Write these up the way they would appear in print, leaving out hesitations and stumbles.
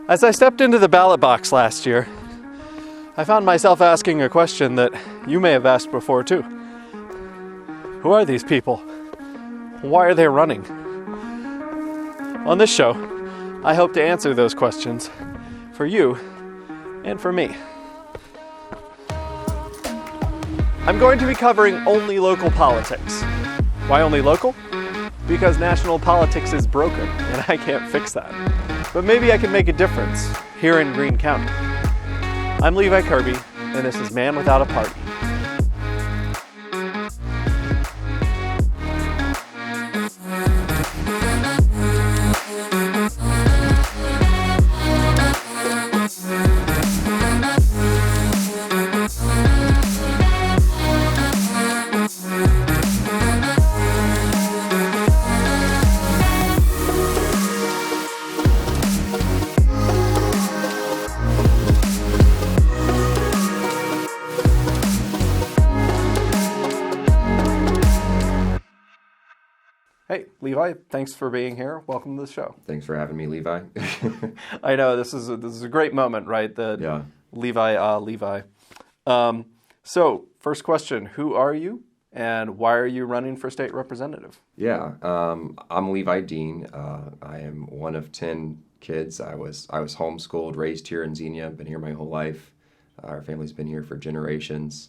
As I stepped into the ballot box last year, I found myself asking a question that you may have asked before too. Who are these people? Why are they running? On this show, I hope to answer those questions for you and for me. I'm going to be covering only local politics. Why only local? Because national politics is broken and I can't fix that. But maybe I can make a difference here in Greene County. I'm Levi Kirby, and this is Man Without a Party. Hey, Levi, thanks for being here. Welcome to the show. Thanks for having me, Levi. I know, this is a great moment, right? Yeah. Levi. So, first question, who are you and why are you running for state representative? Yeah, I'm Levi Dean. I am one of 10 kids. I was homeschooled, raised here in Xenia, been here my whole life. Our family's been here for generations.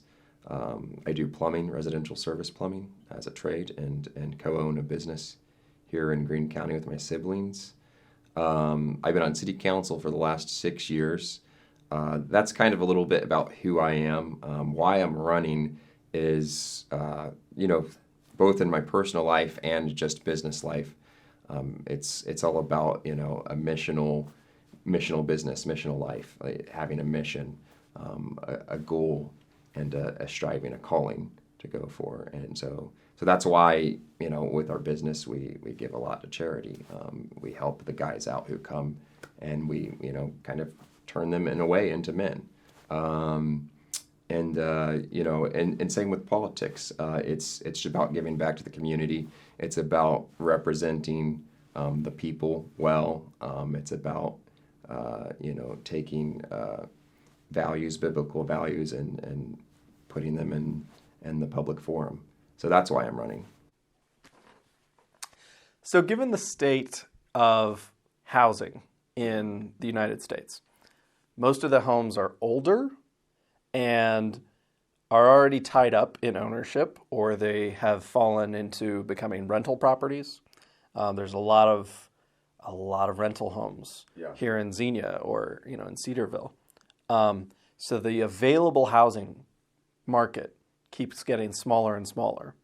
I do plumbing, residential service plumbing as a trade, and co-own a business here in Greene County with my siblings. I've been on city council for the last 6 years. That's kind of a little bit about who I am. Why I'm running is, both in my personal life and just business life. It's all about, a missional business, missional life, like having a mission, a goal, and a striving, a calling to go for. And so that's why, with our business, we give a lot to charity. We help the guys out who come, and we, kind of turn them in a way into men. And same with politics. It's about giving back to the community. It's about representing the people well. It's about, taking values, biblical values, and putting them in the public forum. So that's why I'm running. So given the state of housing in the United States, most of the homes are older and are already tied up in ownership, or they have fallen into becoming rental properties. There's a lot of rental homes here in Xenia or in Cedarville. So the available housing market keeps getting smaller and smaller,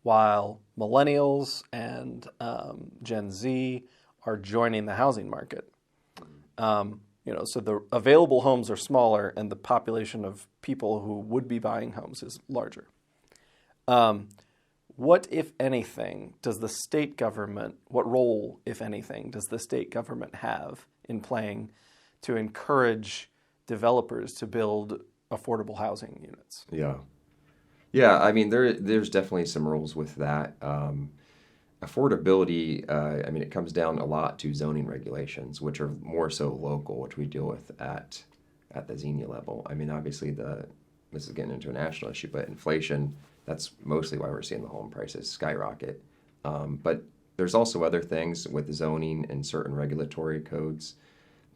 while millennials and Gen Z are joining the housing market. So the available homes are smaller, and the population of people who would be buying homes is larger. What, if anything, does the state government, what role, if anything, does the state government have in playing to encourage developers to build affordable housing units? Yeah. I mean, there's definitely some rules with that. Affordability, it comes down a lot to zoning regulations, which are more so local, which we deal with at the Xenia level. I mean, obviously this is getting into a national issue, but inflation, that's mostly why we're seeing the home prices skyrocket. But there's also other things with zoning and certain regulatory codes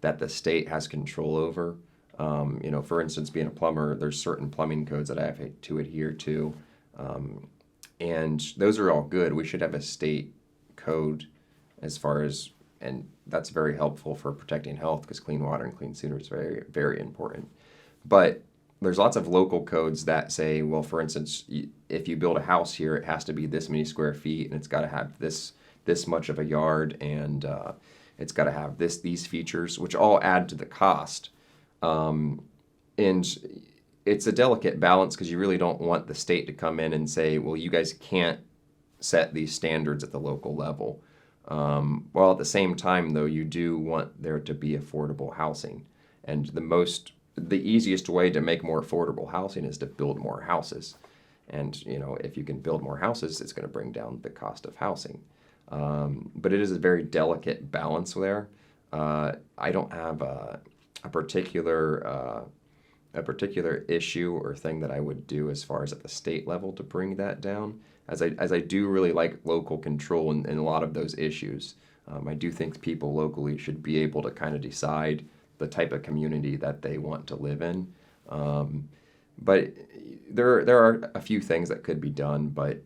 that the state has control over. For instance, being a plumber, there's certain plumbing codes that I have to adhere to, and those are all good. We should have a state code as far as, and that's very helpful for protecting health because clean water and clean sewer is very, very important. But there's lots of local codes that say, well, for instance, if you build a house here, it has to be this many square feet, and it's got to have this much of a yard, and it's got to have these features, which all add to the cost. And it's a delicate balance because you really don't want the state to come in and say, well, you guys can't set these standards at the local level. While at the same time, though, you do want there to be affordable housing. And the easiest way to make more affordable housing is to build more houses. And, if you can build more houses, it's going to bring down the cost of housing. But it is a very delicate balance there. I don't have a particular issue or thing that I would do as far as at the state level to bring that down. As I do really like local control in a lot of those issues. I do think people locally should be able to kind of decide the type of community that they want to live in. But there are a few things that could be done, but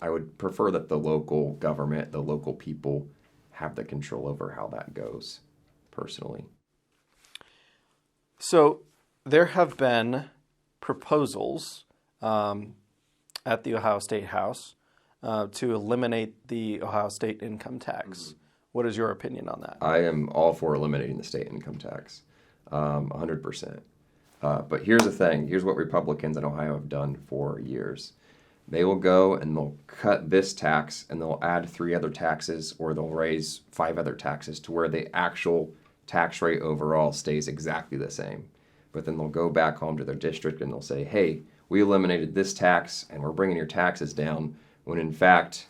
I would prefer that the local government, the local people, have the control over how that goes, personally. So there have been proposals at the Ohio State House to eliminate the Ohio State income tax. Mm-hmm. What is your opinion on that? I am all for eliminating the state income tax, 100%. But here's the thing. Here's what Republicans in Ohio have done for years. They will go and they'll cut this tax and they'll add 3 other taxes, or they'll raise 5 other taxes to where the actual tax rate overall stays exactly the same. But then they'll go back home to their district and they'll say, hey, we eliminated this tax and we're bringing your taxes down, when in fact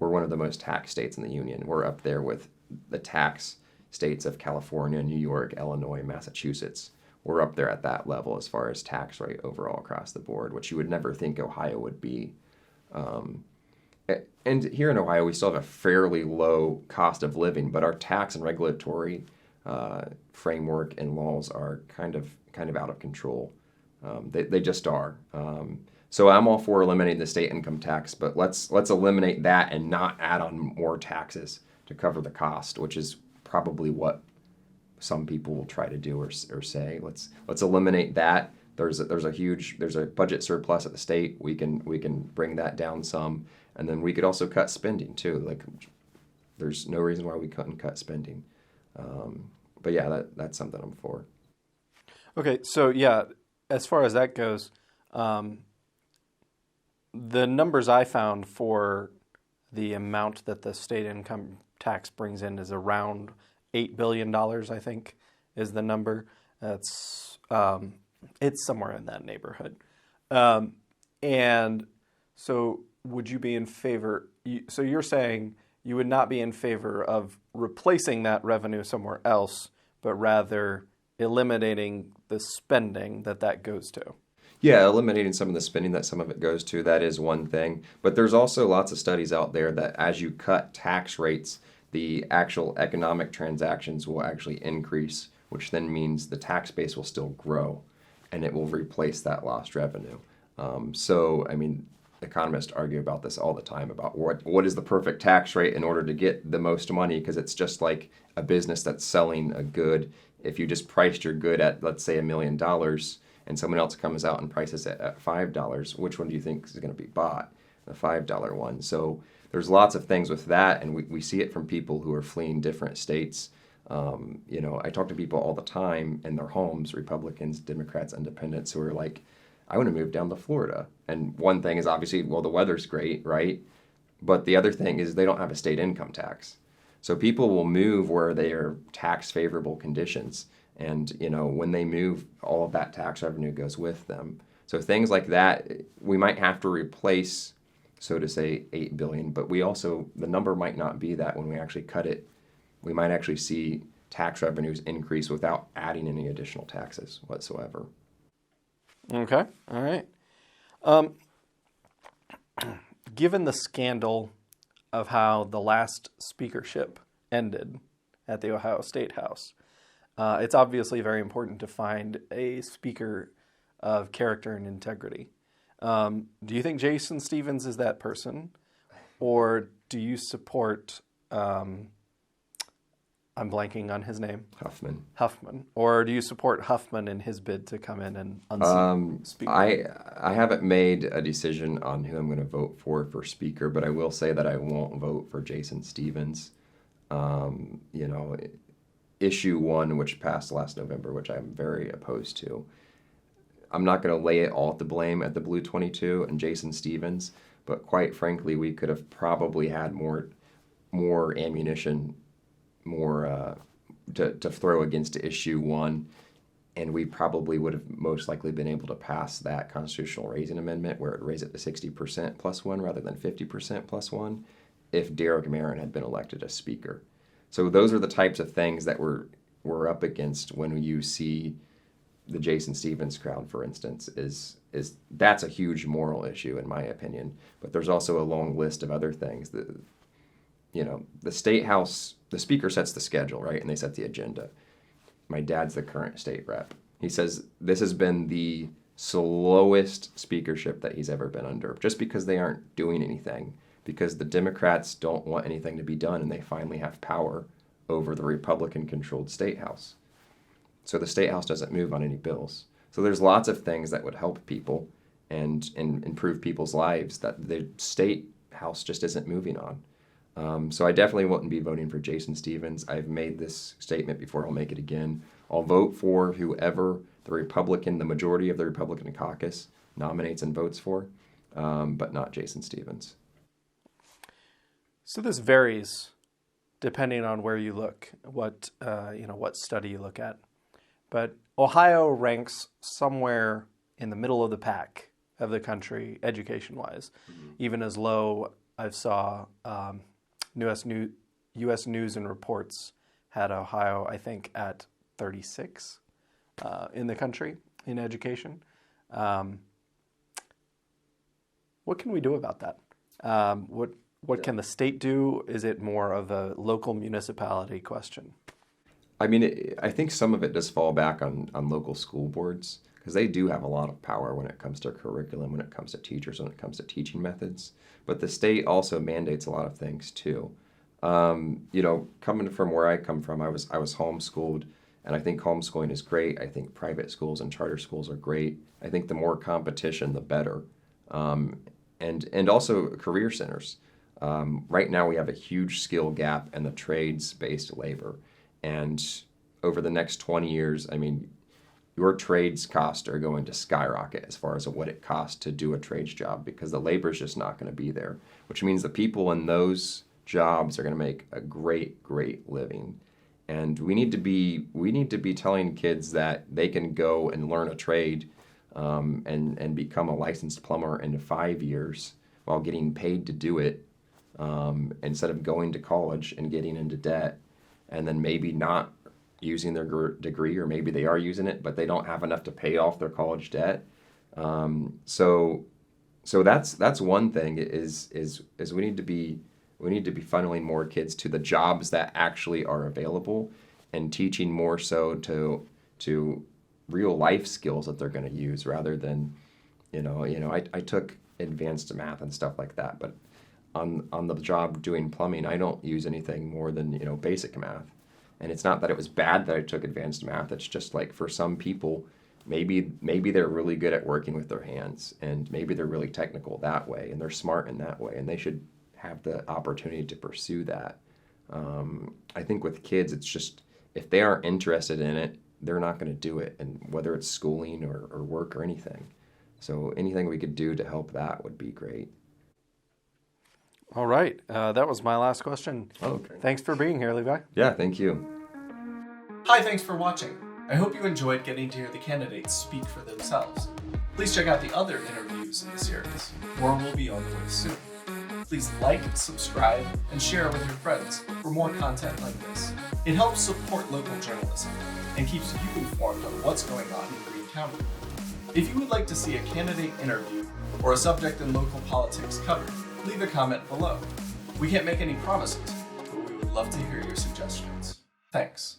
we're one of the most taxed states in the union. We're up there with the tax states of California, New York, Illinois, Massachusetts. We're up there at that level as far as tax rate overall across the board, which you would never think Ohio would be. And here in Ohio, we still have a fairly low cost of living, but our tax and regulatory framework and laws are kind of out of control. They just are. So I'm all for eliminating the state income tax, but let's eliminate that and not add on more taxes to cover the cost, which is probably what some people will try to do or say. Let's eliminate that. There's a budget surplus at the state. We can bring that down some, and then we could also cut spending too. Like, there's no reason why we couldn't cut spending. But yeah, that's something I'm for. Okay, so yeah, as far as that goes, the numbers I found for the amount that the state income tax brings in is around $8 billion, I think, is the number. That's it's somewhere in that neighborhood. And so would you be in favor? So you're saying you would not be in favor of replacing that revenue somewhere else, but rather eliminating the spending that goes to. Yeah, eliminating some of the spending that some of it goes to, that is one thing. But there's also lots of studies out there that as you cut tax rates, the actual economic transactions will actually increase, which then means the tax base will still grow, and it will replace that lost revenue. So, I mean, economists argue about this all the time, about what is the perfect tax rate in order to get the most money, because it's just like a business that's selling a good. If you just priced your good at, let's say, $1 million, and someone else comes out and prices it at $5, which one do you think is going to be bought? The $5 one. So there's lots of things with that, and we see it from people who are fleeing different states. I talk to people all the time in their homes, Republicans, Democrats, Independents, who are like, I want to move down to Florida. And one thing is obviously, well, the weather's great, right? But the other thing is they don't have a state income tax. So people will move where they are tax favorable conditions. And, when they move, all of that tax revenue goes with them. So things like that, we might have to replace, so to say, $8 billion, but the number might not be that when we actually cut it. We might actually see tax revenues increase without adding any additional taxes whatsoever. Okay, all right. Given the scandal of how the last speakership ended at the Ohio State House, it's obviously very important to find a speaker of character and integrity. Do you think Jason Stevens is that person? Or do you support, I'm blanking on his name. Huffman. Or do you support Huffman in his bid to come in and unseat Speaker? I haven't made a decision on who I'm going to vote for Speaker, but I will say that I won't vote for Jason Stevens. Issue 1, which passed last November, which I'm very opposed to. I'm not going to lay it all to blame at the Blue 22 and Jason Stevens, but quite frankly, we could have probably had more ammunition, more to throw against issue 1, and we probably would have most likely been able to pass that constitutional raising amendment where it would raise it to 60% plus 1 rather than 50% plus 1 if Derek Marin had been elected as Speaker. So those are the types of things that we're up against when you see the Jason Stevens crowd, for instance, is that's a huge moral issue in my opinion. But there's also a long list of other things that, the state house, the speaker sets the schedule, right? And they set the agenda. My dad's the current state rep. He says this has been the slowest speakership that he's ever been under, just because they aren't doing anything, because the Democrats don't want anything to be done, and they finally have power over the Republican-controlled state house. So the state house doesn't move on any bills. So there's lots of things that would help people and improve people's lives that the state house just isn't moving on. So I definitely wouldn't be voting for Jason Stevens. I've made this statement before, I'll make it again. I'll vote for whoever the majority of the Republican caucus nominates and votes for, but not Jason Stevens. So this varies depending on where you look, what study you look at. But Ohio ranks somewhere in the middle of the pack of the country, education-wise. Even as low, I saw U.S. News and Reports had Ohio, I think, at 36 in the country in education. What can we do about that? What can the state do? Is it more of a local municipality question? I mean, I think some of it does fall back on local school boards, because they do have a lot of power when it comes to curriculum, when it comes to teachers, when it comes to teaching methods. But the state also mandates a lot of things too. Coming from where I come from, I was homeschooled, and I think homeschooling is great. I think private schools and charter schools are great. I think the more competition, the better. And also career centers. Right now we have a huge skill gap in the trades-based labor. And over the next 20 years, I mean, your trades costs are going to skyrocket as far as what it costs to do a trades job, because the labor is just not going to be there, which means the people in those jobs are going to make a great, great living. And we need to be telling kids that they can go and learn a trade and become a licensed plumber in 5 years while getting paid to do it, instead of going to college and getting into debt and then maybe not using their degree, or maybe they are using it, but they don't have enough to pay off their college debt. So that's one thing is we need to be funneling more kids to the jobs that actually are available, and teaching more so to real life skills that they're going to use, rather than, I took advanced math and stuff like that, but on the job doing plumbing, I don't use anything more than, basic math. And it's not that it was bad that I took advanced math. It's just like, for some people, maybe they're really good at working with their hands, and maybe they're really technical that way, and they're smart in that way, and they should have the opportunity to pursue that. I think with kids, it's just, if they aren't interested in it, they're not going to do it, and whether it's schooling or work or anything. So anything we could do to help that would be great. All right. That was my last question. Okay. Thanks for being here, Levi. Yeah, thank you. Hi, thanks for watching. I hope you enjoyed getting to hear the candidates speak for themselves. Please check out the other interviews in the series. More will be on the way soon. Please like, subscribe, and share with your friends for more content like this. It helps support local journalism and keeps you informed on what's going on in Greene County. If you would like to see a candidate interview or a subject in local politics covered, leave a comment below. We can't make any promises, but we would love to hear your suggestions. Thanks.